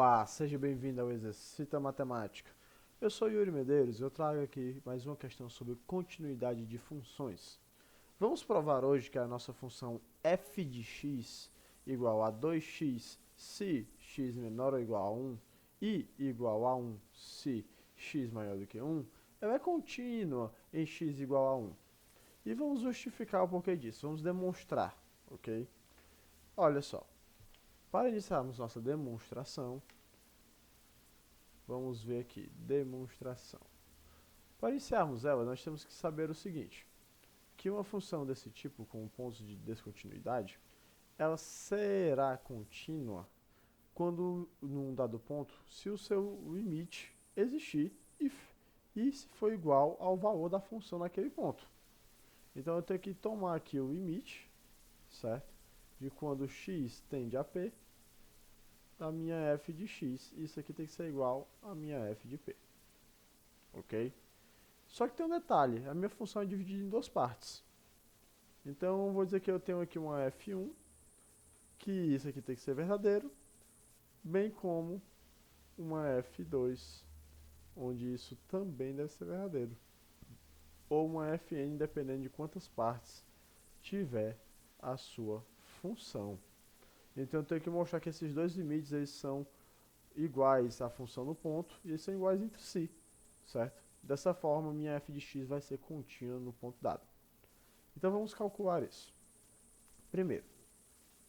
Olá, seja bem-vindo ao Exercita Matemática. Eu sou Yuri Medeiros e eu trago aqui mais uma questão sobre continuidade de funções. Vamos provar hoje que a nossa função f de x igual a 2x se x menor ou igual a 1 e igual a 1 se x maior do que 1, ela é contínua em x igual a 1. E vamos justificar o porquê disso, vamos demonstrar, ok? Olha só, para iniciarmos nossa demonstração, vamos ver aqui, demonstração. Para iniciarmos ela, nós temos que saber o seguinte, que uma função desse tipo, com pontos de descontinuidade, ela será contínua quando, num dado ponto, se o seu limite existir e se for igual ao valor da função naquele ponto. Então eu tenho que tomar aqui o limite, certo? De quando x tende a p, da minha f de x. Isso aqui tem que ser igual a minha f de p. Ok? Só que tem um detalhe, a minha função é dividida em duas partes. Então, vou dizer que eu tenho aqui uma f1, que isso aqui tem que ser verdadeiro, bem como uma f2, onde isso também deve ser verdadeiro. Ou uma fn, dependendo de quantas partes tiver a sua função. Então, eu tenho que mostrar que esses dois limites eles são iguais à função no ponto, e eles são iguais entre si, certo? Dessa forma, minha f de x vai ser contínua no ponto dado. Então, vamos calcular isso. Primeiro,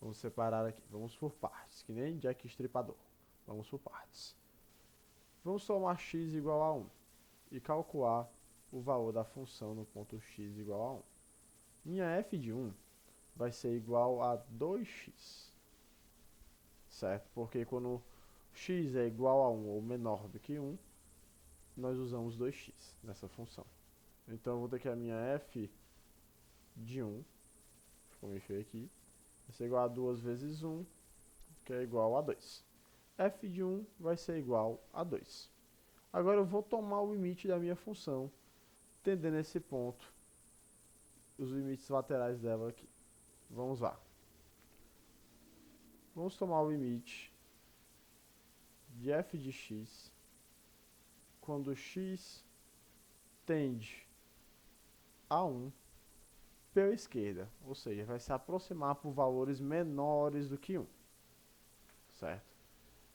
vamos separar aqui, vamos por partes, que nem Jack Estripador. Vamos por partes. Vamos tomar x igual a 1 e calcular o valor da função no ponto x igual a 1. Minha f de 1 vai ser igual a 2x, certo? Porque quando x é igual a 1 ou menor do que 1, nós usamos 2x nessa função. Então eu vou ter que a minha f de 1, ficou meio feio aqui, vai ser igual a 2 vezes 1, que é igual a 2. f de 1 vai ser igual a 2. Agora eu vou tomar o limite da minha função, tendendo esse ponto, os limites laterais dela aqui. Vamos lá. Vamos tomar o limite de f de x quando x tende a 1 pela esquerda, ou seja, vai se aproximar por valores menores do que 1, certo?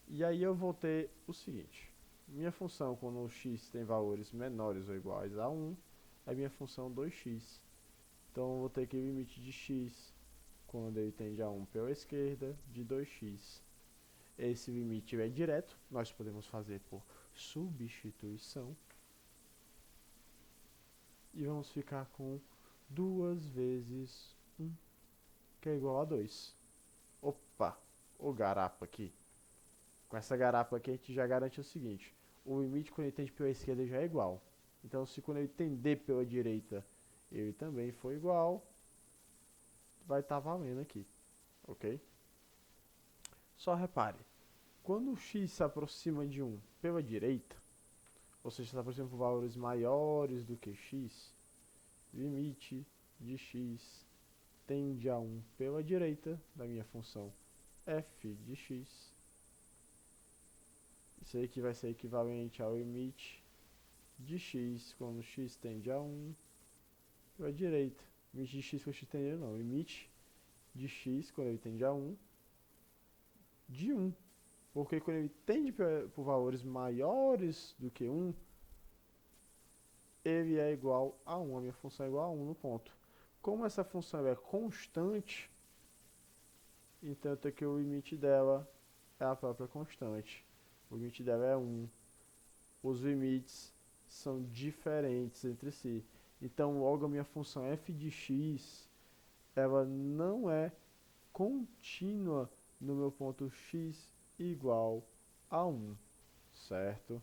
E aí eu vou ter o seguinte, minha função quando o x tem valores menores ou iguais a 1, é minha função 2x. Então eu vou ter que o limite de x, quando ele tende a 1 pela esquerda, de 2x. Esse limite é direto, nós podemos fazer por substituição. E vamos ficar com 2 vezes 1, que é igual a 2. Opa, o garapa aqui. Com essa garapa aqui a gente já garante o seguinte, o limite quando ele tende pela esquerda já é igual. Então se quando ele tender pela direita ele também for igual, vai estar valendo aqui, ok? Só repare, quando o x se aproxima de 1 pela direita, ou seja, se aproxima por valores maiores do que x, limite de x tende a 1 pela direita da minha função f de x. Isso aqui vai ser equivalente ao limite de x quando x tende a 1 pela direita. Limite de x quando x tende a 1, não. Limite de x quando ele tende a 1 de 1. Porque quando ele tende por valores maiores do que 1, ele é igual a 1. A minha função é igual a 1 no ponto. Como essa função é constante, então eu tenho que o limite dela é a própria constante. O limite dela é 1. Os limites são diferentes entre si. Então, logo a minha função f de x, ela não é contínua no meu ponto x igual a 1, certo?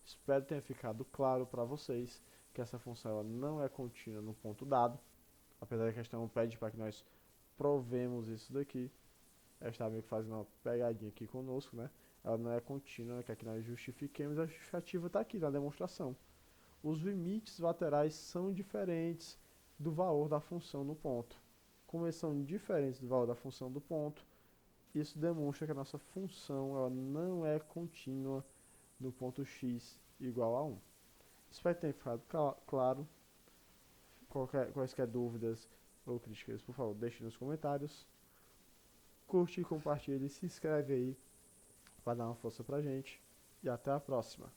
Espero que tenha ficado claro para vocês que essa função ela não é contínua no ponto dado, apesar da questão pede para que nós provemos isso daqui. Ela está meio que fazendo uma pegadinha aqui conosco, né? Ela não é contínua, quer que nós justifiquemos, a justificativa está aqui na demonstração. Os limites laterais são diferentes do valor da função no ponto. Como eles são diferentes do valor da função do ponto, isso demonstra que a nossa função ela não é contínua no ponto x igual a 1. Espero que tenha ficado claro. Quaisquer dúvidas ou críticas, por favor, deixe nos comentários. Curte, compartilhe, se inscreve aí para dar uma força pra gente. E até a próxima.